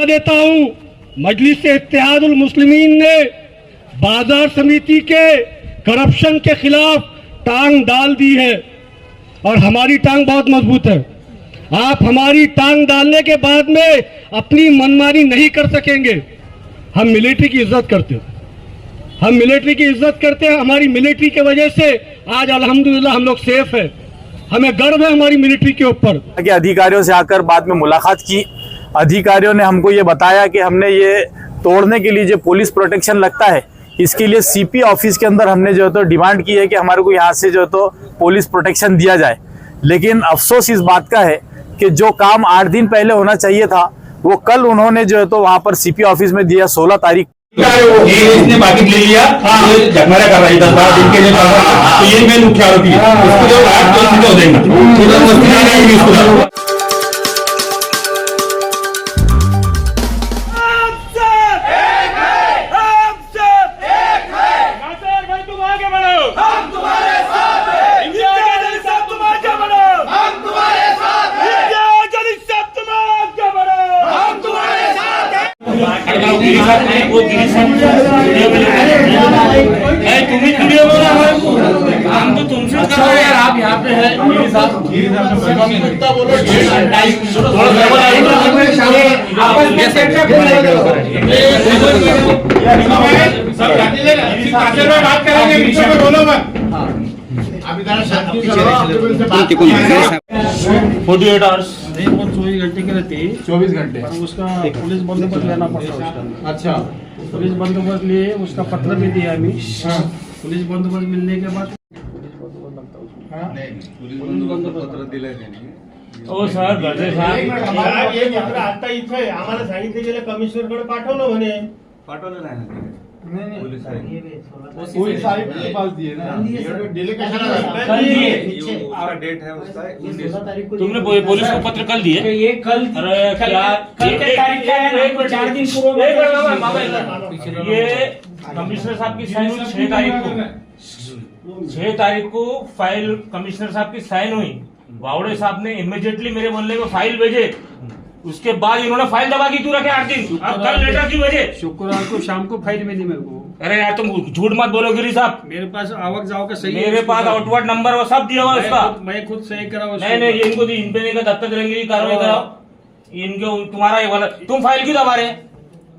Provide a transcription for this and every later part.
देता हूं, मजलिस इत्तेहादुल मुस्लिमीन ने बाजार समिति के करप्शन के खिलाफ टांग डाल दी है और हमारी टांग बहुत मजबूत है। आप हमारी टांग डालने के बाद में अपनी मनमानी नहीं कर सकेंगे। हम मिलिट्री की इज्जत करते हैं, हम मिलिट्री की इज्जत करते हैं। हमारी मिलिट्री के वजह से आज अल्हम्दुलिल्लाह हम लोग सेफ है। हमें गर्व है हमारी मिलिट्री के ऊपर। अधिकारियों से आकर बाद में मुलाकात की, अधिकारियों ने हमको ये बताया कि हमने ये तोड़ने के लिए जो पुलिस प्रोटेक्शन लगता है, इसके लिए सीपी ऑफिस के अंदर हमने जो है तो डिमांड की है कि हमारे को यहाँ से जो है तो पुलिस प्रोटेक्शन दिया जाए। लेकिन अफसोस इस बात का है कि जो काम 8 दिन पहले होना चाहिए था वो कल उन्होंने जो है तो वहाँ पर सीपी ऑफिस में दिया 16 तारीख। इसने बाकी ले लिया, झकमारा कर रहा है 10-12 दिन के लिए, तो ये मेन मुख्य आरोपी है। इसको जो आज तो सीधे हो जाएंगे। वो तुम्हें वीडियो बना हम तो तुमसे यार, आप यहाँ पे है बात करेंगे। 48 आवर्स 24 घंटे की रहती है, 24 घंटे उसका पुलिस बंदोबस्त लेना पड़ता है उसका। अच्छा, पुलिस बंदोबस्त लिए, उसका पत्र भी दिया हमें। पुलिस बंदोबस्त मिलने के बाद पत्र दिलं हो सर, गरजे साहेब हे पत्र आता इथे आम्हाला सांगितले गेले, कमिशनरकडे पाठवलं म्हणे। पाठवलं नाही ना, पुलिस साहिब के पास दिए ना, कल दिए, डेट है उसका 19 तारीख को। तुमने पुलिस को पत्र कल दिए? ये कल, अरे क्या कल के तारीख क्या है? 4 दिन पूर्व ये कमिश्नर साहब की साइन हुई 6 तारीख को। 6 तारीख को फाइल कमिश्नर साहब की साइन हुई। वावड़े साहब ने इमीडिएटली मेरे मोहल्ले में फाइल भेजे, उसके बाद इन्होंने फाइल दबा की तू रखे 8 दिन। अब कल लेटर क्यों भेजे? शुक्रवार को शाम को फाइल मिली मेरे को। अरे यार तुम झूठ मत बोलो गिरी साहब, मेरे पास आवक जाओ का सही, मेरे पास आउटवर्ड नंबर वो सब दिया हुआ उसका। मैं खुद सही करा। नहीं ये इनको इन पे नहीं का दत्तक लेंगे की कार्रवाई कराओ इनको। तुम्हारा ये वाला तुम फाइल क्यों दबा रहे?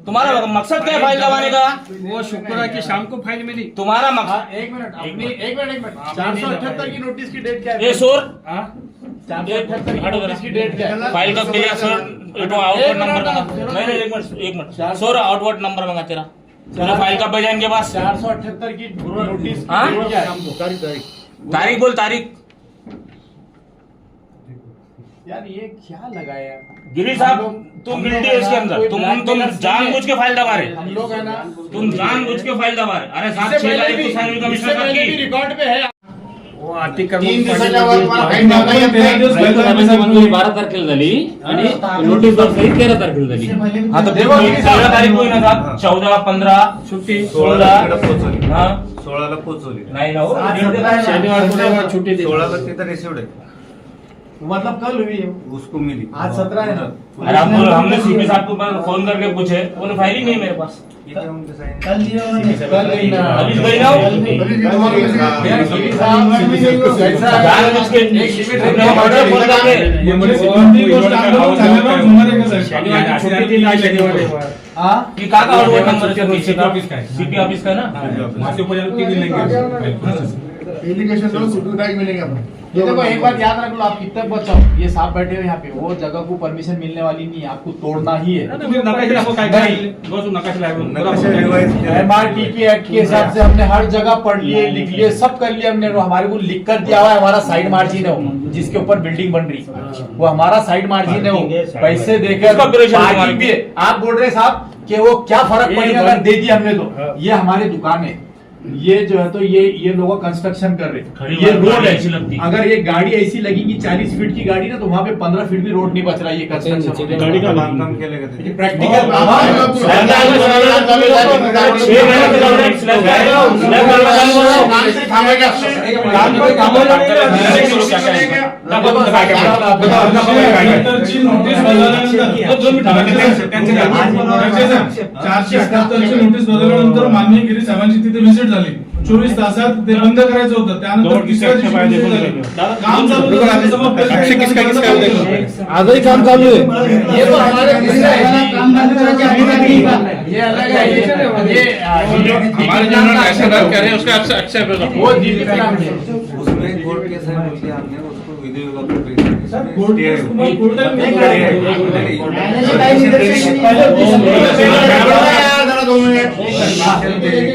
तुम्हारा मकसद क्या है फाइल दबाने का? वो शुक्रवार की शाम को फाइल मिली। तुम्हारा मकसद एक मिनट 478 की नोटिस की डेट क्या है? ये सोर 478 की नोटिस की डेट क्या है? फाइल कब भेजा सर? आउटवर्ड नंबर नहीं, एक मिनट सर, आउटवर्ड नंबर मंगा तेरा फाइल कब भेजा इनके पास? 478 की नोटिस क्या है? तारीख बोल, तारीख। यार ये क्या लगाया गिरी साहब तुम गिल्टी है इसके अंदर। तुम जानबूझ के फाइल दबा रहे, हम लोग है ना, तुम जानबूझ के फाइल दबा रहे। अरे 7-6 तारीख को साइन कमिश्नर साहब की रिकॉर्ड पे है। वो अतिक्रमण 3 दिवसाच्या वर मला फाईन टाकायला येत नाही. 12 तारखेला झाली आणि नोटीस सहित 13 तारखेला झाली. हाँ तो 13 तारीख को ही ना साहब, 14, 15 छुट्टी, 16 हाँ 16ला पोहोचवली नहीं ना, वो शनिवार को छुट्टी दी। 16ला तिथं रिसिव्ड आहे, मतलब कल हुई है, उसको मिली आज 17 है ना। अरे हमने सीपी साहब को फोन करके पूछे, उन्हें फाइल ही नहीं मेरे पास। इथे उनके साइन कल दिया उन्होंने, कल नहीं ना, अभी गई ना वो। जानबूझ के ऑर्डर फोन करके कि का आउटवर्ड नंबर के पीछे का सीपी ऑफिस का ना, एप्लीकेशन करो, सिक्योरिटी मिलेगा। ये देखो एक बात याद रख लो, आप कितने बचाओ, ये साहब बैठे हो यहाँ पे, वो जगह को परमिशन मिलने वाली नहीं है, आपको तोड़ना ही है। MRTP एक्ट के हिसाब से हमने हर जगह पढ़ लिए, लिख लिए, सब कर लिए हमने। हमारे को लिख कर दिया हुआ है, हमारा साइड मार्जिन है वो, जिसके ऊपर बिल्डिंग बन रही है वो हमारा साइड मार्जिन है। वो पैसे देकर पार्किंग भी है। आप बोल रहे साहब कि वो क्या फर्क पड़ेगा अगर दे दी हमने तो, ये हमारी दुकान है, ये जो है तो ये लोग कंस्ट्रक्शन कर रहे खड़ी ये बात रोड गाड़ी है। ऐसी लगती। अगर ये गाड़ी ऐसी लगेगी 40 फीट की गाड़ी ना तो वहाँ पे 15 फीट भी रोड नहीं बच रहा, ये कंस्ट्रक्शन गाड़ी का बांधकाम केले गए प्रैक्टिकल चारशे 78 नोटीस बदलल्यानंतर मान्य केली, साहेबांची तिथे व्हिजिट झाली. 24 तासात ते बंद करायचं होतं. त्यानंतर तिसऱ्या दिवशी visit झाली. काम चालू होतं राज्यसभा आजही काम चालू आहे. ये तो हमारे ये अलग है, ये हमारे जो नेशनल कह रहे हैं उसका एक्सेप्ट वो DP प्लान है। उसमें कोर्ट केस है, बोल के हमने उसको विधि विभाग को भेज दिया। कोर्ट स्टे है केस वो। तुम्हाला कोर्टात स्टे नाही है।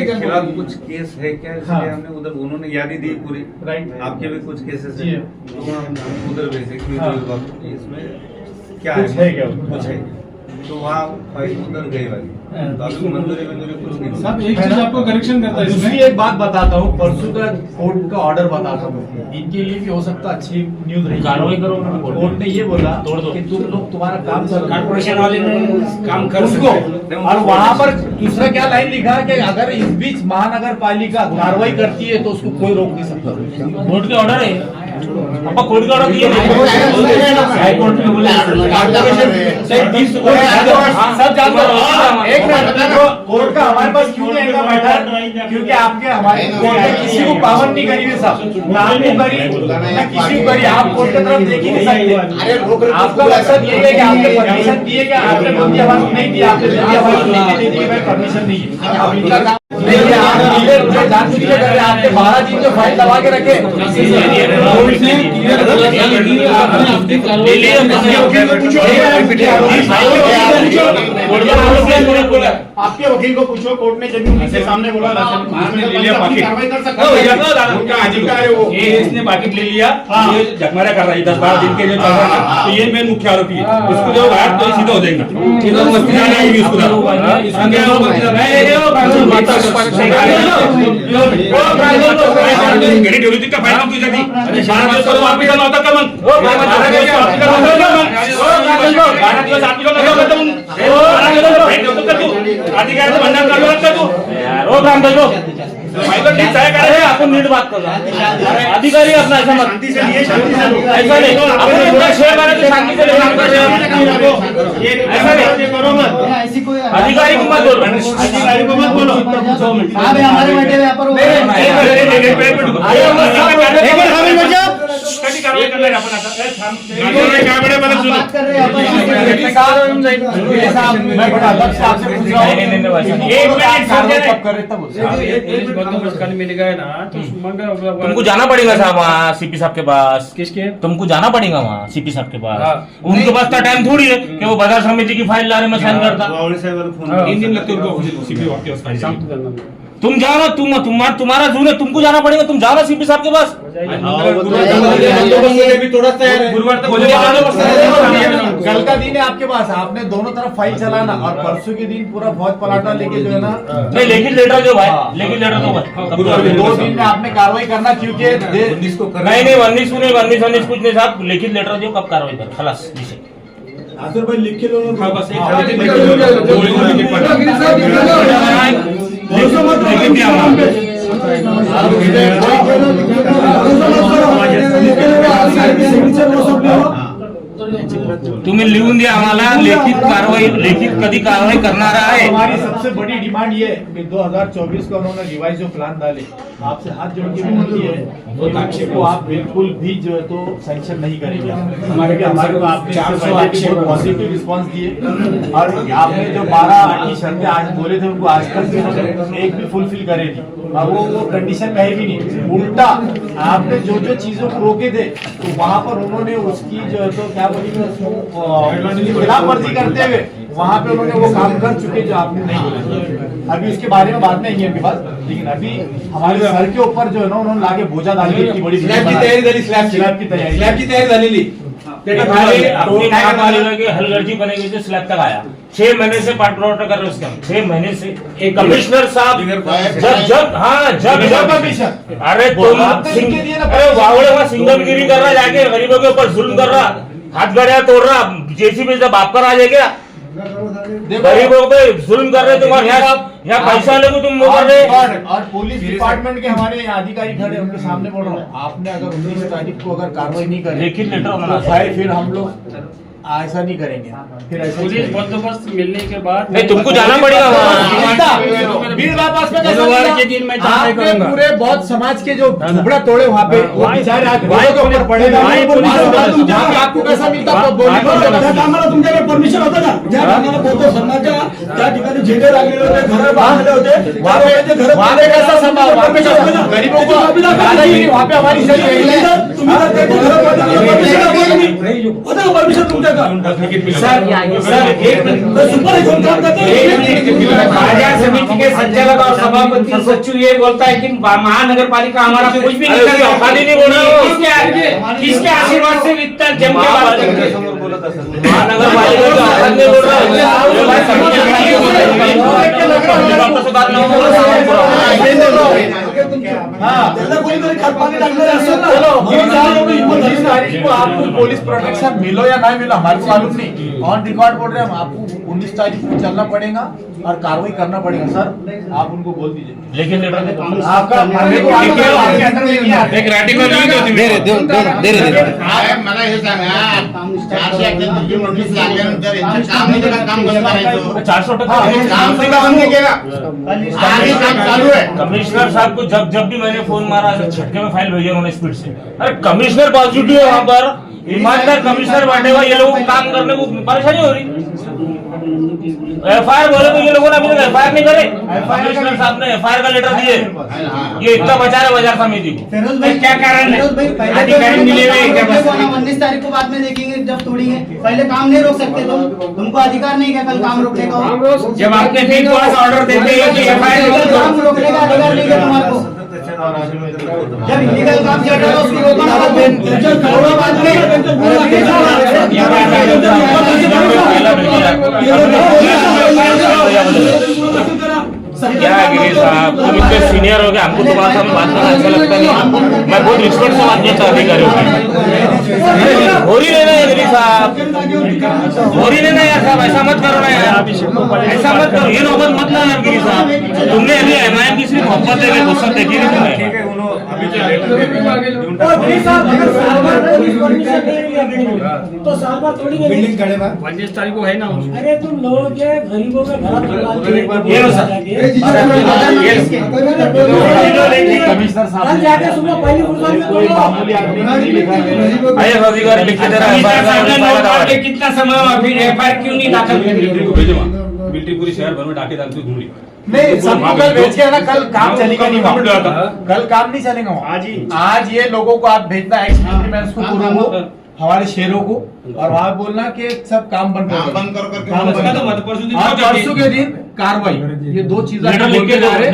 के खिलाफ कुछ केस है क्या, इसलिए हमने उधर उन्होंने यादी दी पूरी। आपके भी कुछ केसेस है, तो हम उधर भेजे कि विधि विभाग को, इसमें क्या है कुछ है, तो वहाँ फाइल उधर गई वाली। तो अभी मंजूरी कुछ नहीं। साहब एक चीज आपको करेक्शन करता है दूसरी इसमें, एक बात बताता हूँ, परसों का कोर्ट का ऑर्डर बताता हूँ, इनके लिए भी हो सकता अच्छी न्यूज रही। कार्रवाई करो। कोर्ट ने ये बोला तोड़ दो। कि तुम लोग तुम्हारा काम चल रहा है, कॉर्पोरेशन वाले ने काम कर उसको, और वहाँ पर दूसरा क्या लाइन लिखा है कि अगर इस बीच महानगर पालिका कार्रवाई करती है तो उसको कोई रोक नहीं सकता। कोर्ट के ऑर्डर है, पापा कोर्ट के ऑर्डर दिए हाई कोर्ट में बोले सब जानते हो। एक मिनट, कोर्ट का हमारे पास क्यों नहीं आएगा मैटर, क्योंकि आपके हमारे कोर्ट ने किसी को पावन नहीं करी है साहब, ना आपको करी ना किसी को करी। आप कोर्ट की तरफ देख ही नहीं सकते। आपका मकसद ये है कि आपने परमिशन दिए, क्या आपने बंदी आवाज नहीं दी, आपने बंदी आवाज नहीं दी, भाई परमिशन नहीं है। अब इनका काम नहीं है, आप जानबूझ के कर रहे हैं। आपके 12 दिन जो फाइल दबा के रखे, आपके वकील को पूछो, कोर्ट ने जब उनके सामने बोला कार्रवाई कर सकता है, उनका अधिकार है वो। ये इसने पाकिट ले लिया, ये झकमारा कर रहा है 10-12 दिन के लिए चल रहा है, तो ये मेन मुख्य आरोपी है। इसको जो बाहर तो सीधा हो जाएगा, सीधा मस्ती नहीं होगी उसको। घरी ठेवली होती का फाईल नव्हती त्याची? 12 दिवस करून वापिस आला होता का मग? 12 दिवस वापिस आला होता का मग? 12 दिवस वापिस आला होता का मग? 12 दिवस फाईल ठेवतो का तू? अधिकाऱ्याचं भांडण चालू आहे का तू? रोज राम भाई रोज फाईल नीट काय करायचं? अपन नीट बात कर अधिकारी अपना ऐसा मत शांति से लिए, शांति से लो। ऐसा नहीं अपन इतना शेयर मारे तो शांति से लेना ऐसा नहीं करो मत, अधिकारी को मत बोलो अधिकारी को मत बोलो। हमारे बैठे हुए यहाँ पर कधी कारवाई करणार आपण आता? काय बडे मला सुनो. बात कर रहे हैं अपन। मैं बड़ा अध्यक्ष आपसे पूछ रहा हूँ, नहीं, एक मिनट कब करे तब पुलिस बंदोबस्त कल मिल गए ना, तो तुमको जाना पड़ेगा साहब वहाँ सीपी साहब के पास। किसके? तुमको जाना पड़ेगा वहाँ सीपी साहब के पास। उनके पास तो टाइम थोड़ी है कि वो बाजार समिति की फाइल ला रहे मैं साइन करता। बावळे साहेबांना फोन 3 दिन लगते उनको सीपी वापस पाहिजे. तुम जाओ ना, तुम्हारा जून है, तुमको जाना पड़ेगा। तुम जाओ ना सीपी साहब के पास। गुरुवार तक कल का दिन है आपके पास, आपने दोनों तरफ फाइल चलाना, और परसों के दिन पूरा फौज पलाटा लेके जो है ना, नहीं लेकिन लेटर दो भाई, लेकिन लेटर दो भाई। 2 दिन में आपने कार्रवाई करना, क्योंकि इसको कर नहीं 19 कुछ नहीं साहब, लेकिन लेटर दो कब कार्रवाई कर खलास विषय। हाँ, बस एक तुम्ही लिहून द्या आम्हाला लेखित कधी कारवाई करणार आहे। हमारी सबसे बड़ी डिमांड ये है कि 2024 का उन्होंने रिवाइज जो प्लान डाले, आपसे हाथ जोड़ के विनती है को आप बिल्कुल भी जो है तो सैंक्शन नहीं करेंगे। हमारे को आपने इससे पहले भी बहुत पॉजिटिव रिस्पांस दिए, और आपने जो 12 की शर्तें आज बोले थे उनको आज तक भी उन्होंने एक भी फुलफिल करे नहीं, और वो कंडीशन में है भी नहीं। उल्टा आपने जो चीजों को रोके थे तो वहाँ पर उन्होंने उसकी जो है तो क्या बोली खिलाफ वर्जी करते हुए वहाँ पे उन्होंने वो काम कर चुके जो आपने नहीं बोले। अभी उसके बारे में बात नहीं है अभी बात, लेकिन अभी हमारे सर के ऊपर जो है ना उन्होंने लाके बोझा डाल के इतनी बड़ी स्लॅबची तयारी झाली, स्लॅबची तयारी झालेली. अपनी महापालिका के हलगर्जी बने हुए स्लैब तक आया। 6 महीने से पार्ट प्लॉट कर रहे उसके हम 6 महीने से। कमिश्नर साहब जब अरे तुम अरे वावड़े वहाँ सिंगमगिरी कर रहा, जाके गरीबों के ऊपर जुल्म कर रहा, हाथ गड़िया तोड़ रहा, जेसीबी से बाप कर आ जाएगा, गरीबों पे जुल्म कर रहे तुम, और यहाँ पैसा लेके तुम वो कर रहे। और पुलिस डिपार्टमेट के हमारे अधिकारी खड़े उनके सामने बोल रहा हूँ, आपने अगर 19 तारीख को अगर कार्रवाई नहीं करी लिखित लेटर तो फिर हम लोग ऐसा नहीं करेंगे, फिर ऐसा पुलिस बंदोबस्त मिलने के बाद नहीं तुमको जाना पड़ेगा भीड़ बाईपास में बुधवार के दिन मैं जांच करूंगा। पूरे बहुत समाज के जो झुपड़ा तोड़े वहाँ पे वो बेचारे पड़ेगा, आपको कैसा मिलता तुमच्याकडे परमिशन होतं का? ज्या कामाला बोलतो समाजाच्या त्या ठिकाणी झेंडे लागलेले होते, घरं बांधले होते, वहाँ पे कैसा संभाल, वहाँ पे गरीबों को वहाँ पे हमारी परमिशन तुमच्या बाजार समिति के संचालक और सभापति सचिव ये बोलता है कि महानगर पालिका हमारा कुछ भी नहीं कर रहा, किसके आशीर्वाद से इतना जम के बात करते हैं? महानगर पालिका नहीं बोल आपको पुलिस प्रोटेक्शन मिलो या नहीं मिलो हमारे को मालूम नहीं, ऑन रिकॉर्ड बोल रहे हैं हम, आपको 19 तारीख को चलना पड़ेगा और कार्रवाई करना पड़ेगा। सर आप उनको बोल दीजिए, लेकिन आपका एक रॅडिकल मला हे सांगा 400 नोटीस लागल्यानंतर यांचं काम नाही का, काम कसं करायचं? 400% काम सुद्धा बंद केला, आधी काम चालू है। कमिश्नर साहब को जब भी मैंने फोन मारा झटके में फाइल भेजी उन्होंने स्पीड से। अरे कमिश्नर पॉजिटिव है वहाँ पर, ईमानदार कमिश्नर बैठे हुआ, ये लोगों को काम करने को परेशानी हो रही। एफआईआर बोले तो ये लोगों ने अभी तक एफआईआर नहीं करे। कमिश्नर साहब ने एफआईआर का लेटर दिए, ये इतना बचा रहे बाजार समिति को। फिरोज भाई क्या कारण है? अधिकारी मिले हुए 19 तारीख को बाद में देखेंगे जब तोड़ेंगे, पहले काम नहीं रोक सकते तुम, तुमको अधिकार नहीं है कल काम रोकने का। जब आपने फिर ऑर्डर देते हैं कि एफआईआर काम रोकने का अधिकार नहीं है तुम्हारे को। जब इलीगल काम चल रहा है उसको रोकना बाद क्या है गिरीश साहब, तुम इतने सीनियर हो गए, हमको तुम्हारे साथ बात करना अच्छा लगता नहीं। मैं बहुत रिस्पेक्ट से बात करता अधिकारियों की। हो ही लेना है गिरीश साहब, हो ही लेना यार साहब, ऐसा मत करो ना यार, ऐसा मत करो, ये नौबत मत ना यार गिरीश साहब। तुमने अभी एमआईएम की सिर्फ मोहब्बत देखी, गुस्सा देखी नहीं तुमने। तो साल बाद थोड़ी बिल्डिंग खड़े 19 तारीख को है ना। अरे तुम लोगों के गरीबों के कमिश्नर साहब जाके सुबह पहली मामूली आदमी नहीं लिखा है। आइए अधिकारी लिख के दे रहा है, कितना समय हुआ फिर एफआईआर क्यों नहीं दाखिल की? मिलिट्री पूरी शहर भर में डाके डालती ढूंढी नहीं सबको कल भेज के ना, कल काम चलेगा नहीं वहाँ, कल काम नहीं चलेगा वहाँ। आज ये लोगों को आप भेजना है एक्स को पूरों को, हमारे शेरों को, और वहाँ बोलना कि सब काम बंद करो, बंद करो करके काम बंद करो। और परसों के दिन कार्रवाई, ये 2 चीजें लिख के जा रहे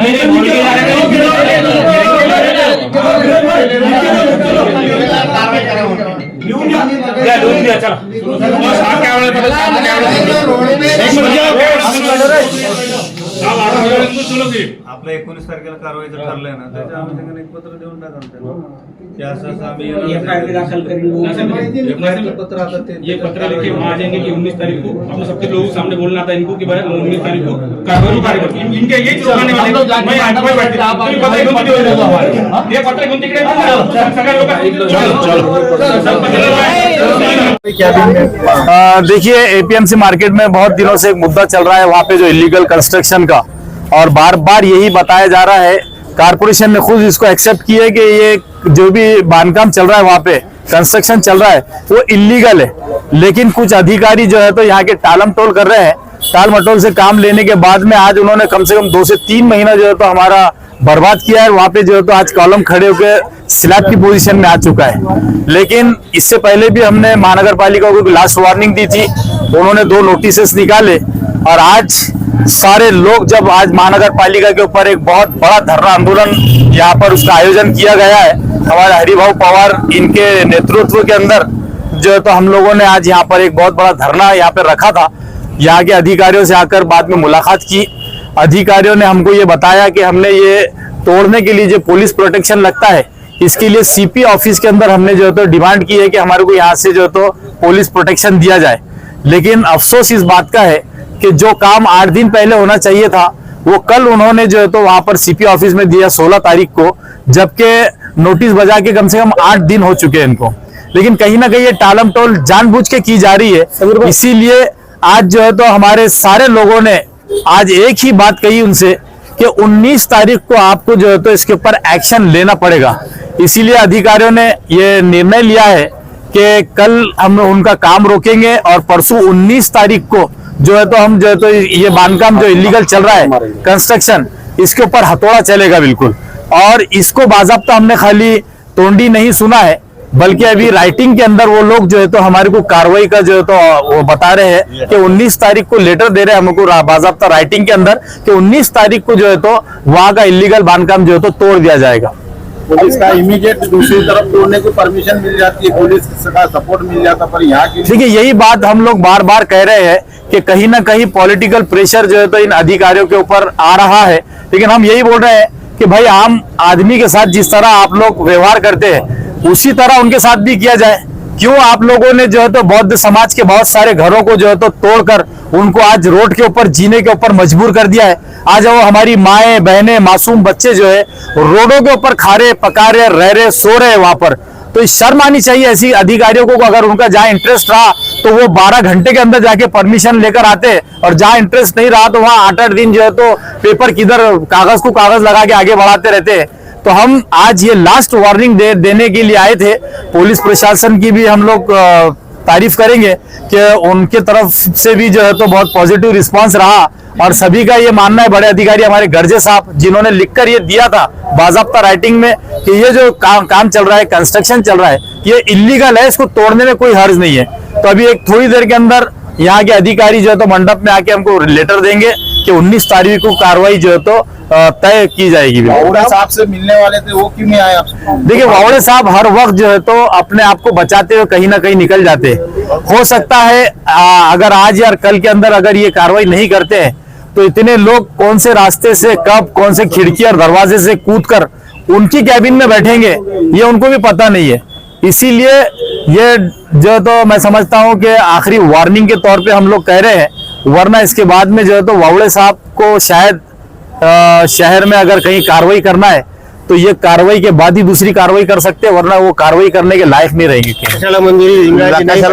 आपल्या 19 तारखेला कारवाई जर ठरलंय ना त्याच्या आम्ही त्यांना एक पत्र देऊन टाका की असं असं आम्ही दाखल करेंगे पत्र आता ते ये पत्र लिख के वहाँ आ जाएंगे कि 19 तारीख को अपने सबके लोगों के सामने बोलना था इनको कि भाई 19 तारीख को कार्रवाई इनके ये रोकने वाले मैं आज कोई बैठे ये पत्र कौन तिकडे सगळे लोक देखिए एपीएमसी मार्केट में बहुत दिनों से एक मुद्दा चल रहा है वहाँ पे जो इलीगल कंस्ट्रक्शन का, और बार बार यही बताया जा रहा है, कारपोरेशन ने खुद इसको एक्सेप्ट किया है कि ये जो भी बांधकाम चल रहा है वहाँ पे कंस्ट्रक्शन चल रहा है वो इलीगल है। लेकिन कुछ अधिकारी जो है तो यहाँ के टालम टोल कर रहे हैं, टाल मटोल से काम लेने के बाद में आज उन्होंने कम से कम 2 से 3 महीना जो है तो हमारा बर्बाद किया है। वहाँ पे जो है तो आज कॉलम खड़े होकर स्लैब की पोजीशन में आ चुका है। लेकिन इससे पहले भी हमने महानगर पालिका को लास्ट वार्निंग दी थी, उन्होंने 2 नोटिस निकाले, और आज सारे लोग जब आज महानगर पालिका के ऊपर एक बहुत बड़ा धरना आंदोलन यहाँ पर उसका आयोजन किया गया है, हमारे हरिभाऊ पवार इनके नेतृत्व के अंदर जो है तो हम लोगों ने आज यहाँ पर एक बहुत बड़ा धरना यहाँ पर रखा था। यहाँ के अधिकारियों से आकर बाद में मुलाकात की। अधिकारियों ने हमको ये बताया कि हमने ये तोड़ने के लिए जो पुलिस प्रोटेक्शन लगता है, इसके लिए सीपी ऑफिस के अंदर हमने जो है तो डिमांड की है कि हमारे को यहाँ से जो है तो पुलिस प्रोटेक्शन दिया जाए। लेकिन अफसोस इस बात का है कि जो काम 8 दिन पहले होना चाहिए था वो कल उन्होंने जो है तो वहां पर सीपी ऑफिस में दिया 16 तारीख को, जबकि नोटिस बजा के कम से कम 8 दिन हो चुके हैं इनको। लेकिन कहीं ना कहीं ये टालम टोल जानबूझ के की जा रही है। इसीलिए आज जो है तो हमारे सारे लोगों ने आज एक ही बात कही उनसे कि 19 तारीख को आपको जो है तो इसके ऊपर एक्शन लेना पड़ेगा। इसीलिए अधिकारियों ने ये निर्णय लिया है कि कल हम उनका काम रोकेंगे और परसों 19 तारीख को जो है तो हम जो है तो ये बांधकाम जो इलीगल चल रहा है कंस्ट्रक्शन, इसके ऊपर हथौड़ा चलेगा बिल्कुल। और इसको बाज़ाब्ता हमने खाली तोंडी नहीं सुना है, बल्कि अभी राइटिंग के अंदर वो लोग जो है तो हमारे को कार्रवाई का जो है तो वो बता रहे हैं कि 19 तारीख को लेटर दे रहे हैं हमको बाज़ाब्ता राइटिंग के अंदर कि 19 तारीख को जो है तो वहां का इलीगल बांधकाम जो है तो तोड़ दिया जाएगा। पुलिस का इमीडिएट दूसरी तरफ तोड़ने को परमिशन मिल जाती है, पुलिस का सपोर्ट मिल जाता, पर यहाँ की देखिए यही बात हम लोग बार बार कह रहे हैं कि कहीं ना कहीं पॉलिटिकल प्रेशर जो है तो इन अधिकारियों के ऊपर आ रहा है। लेकिन हम यही बोल रहे हैं कि भाई आम आदमी के साथ जिस तरह आप लोग व्यवहार करते हैं उसी तरह उनके साथ भी किया जाए। क्यों आप लोगों ने जो है तो बौद्ध समाज के बहुत सारे घरों को जो है तो तोड़कर उनको आज रोड के ऊपर जीने के ऊपर मजबूर कर दिया है। आज वो हमारी माएं बहनें मासूम बच्चे जो है रोडों के ऊपर खा रहे पका रहे रह रहे सो रहे वहां पर। तो शर्म आनी चाहिए ऐसी अधिकारियों को। अगर उनका जहाँ इंटरेस्ट रहा तो वो 12 घंटे के अंदर जाके परमिशन लेकर आते, और जहाँ इंटरेस्ट नहीं रहा तो वहाँ 8-8 दिन जो है तो पेपर किधर कागज को कागज लगा के आगे बढ़ाते रहते हैं। तो हम आज ये लास्ट वार्निंग देने के लिए आए थे। पुलिस प्रशासन की भी हम लोग तारीफ करेंगे कि उनके तरफ से भी जो है तो बहुत पॉजिटिव रिस्पांस रहा, और सभी का ये मानना है, बड़े अधिकारी हमारे गर्जे साहब जिन्होंने लिखकर ये दिया था बाज़ाब्ता राइटिंग में कि ये जो काम चल रहा है, कंस्ट्रक्शन चल रहा है, ये इलीगल है, इसको तोड़ने में कोई हर्ज नहीं है। तो अभी एक थोड़ी देर के अंदर यहाँ के अधिकारी जो है तो मंडप में आके हमको लेटर देंगे कि 19 तारीख को कार्रवाई जो है तो तय की जाएगी। वावड़े साहब से मिलने वाले थे, वो क्यों नहीं आए आपसे? देखिए वावड़े साहब हर वक्त जो है तो अपने आप को बचाते हुए कहीं ना कहीं निकल जाते हैं। हो सकता है अगर आज या कल के अंदर अगर ये कार्रवाई नहीं करते हैं तो इतने लोग कौन से रास्ते से कब कौन से खिड़की और दरवाजे से कूदकर उनकी कैबिन में बैठेंगे ये उनको भी पता नहीं है। इसीलिए ये जो तो मैं समझता हूँ कि आखिरी वार्निंग के तौर पे हम लोग कह रहे हैं, वरना इसके बाद में जो है तो वावड़े साहब को शायद शहर में अगर कहीं कार्रवाई करना है तो ये कार्रवाई के बाद ही दूसरी कार्रवाई कर सकते हैं, वरना वो कार्रवाई करने के लायक नहीं रहेंगे। कशाला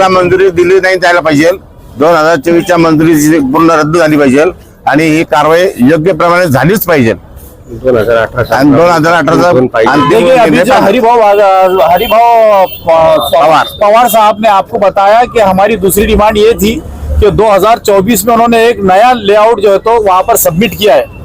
मंजुरी दिली नाही त्याला पाहिजे, 2024च्या मंजुरी पूर्ण रद्द झाली पाहिजे आणि ही कारवाई योग्य प्रमाणे झालीच पाहिजे। 2018 हरिभाव पवार साहब ने आपको बताया कि हमारी दूसरी डिमांड ये थी कि 2024 में उन्होंने एक नया लेआउट जो है तो वहां पर सबमिट किया है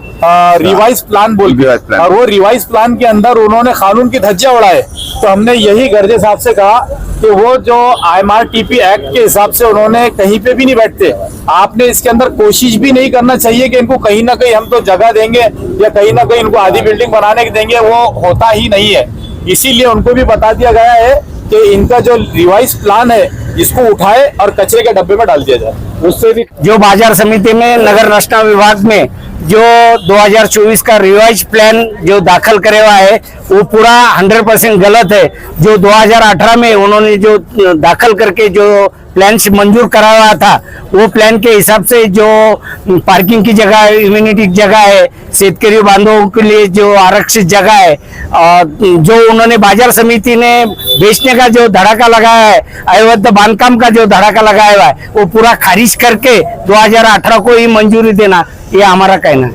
रिवाइज प्लान बोल के, और वो रिवाइज प्लान के अंदर उन्होंने कानून की धज्जियां उड़ाए। तो हमने यही गर्जे साहब से कहा कि वो जो IMRTP एक्ट के हिसाब से उन्होंने कहीं पे भी नहीं बैठते। आपने इसके अंदर कोशिश भी नहीं करना चाहिए कि इनको कहीं ना कहीं हम तो जगह देंगे या कहीं ना कहीं इनको आधी बिल्डिंग बनाने देंगे, वो होता ही नहीं है। इसीलिए उनको भी बता दिया गया है कि इनका जो रिवाइज प्लान है इसको उठाए और कचरे के डब्बे में डाल दिया जाए। उससे भी जो बाजार समिति में नगर रचना विभाग में जो 2024 का रिवाइज प्लान जो दाखिल करे हुआ है वो पूरा 100% गलत है। जो 2018 में उन्होंने जो दाखिल करके जो प्लान से मंजूर कराया था वो प्लान के हिसाब से जो पार्किंग की जगह है, इम्यूनिटी जगह है, शेतकरी बांधवों के लिए जो आरक्षित जगह है, जो उन्होंने बाजार समिति ने बेचने का जो धड़ाका लगाया है, अवैध बांधकाम का जो धड़ाका लगाया हुआ है वो पूरा खारिज करके 2018 को ही मंजूरी देना ये हमारा कहना है।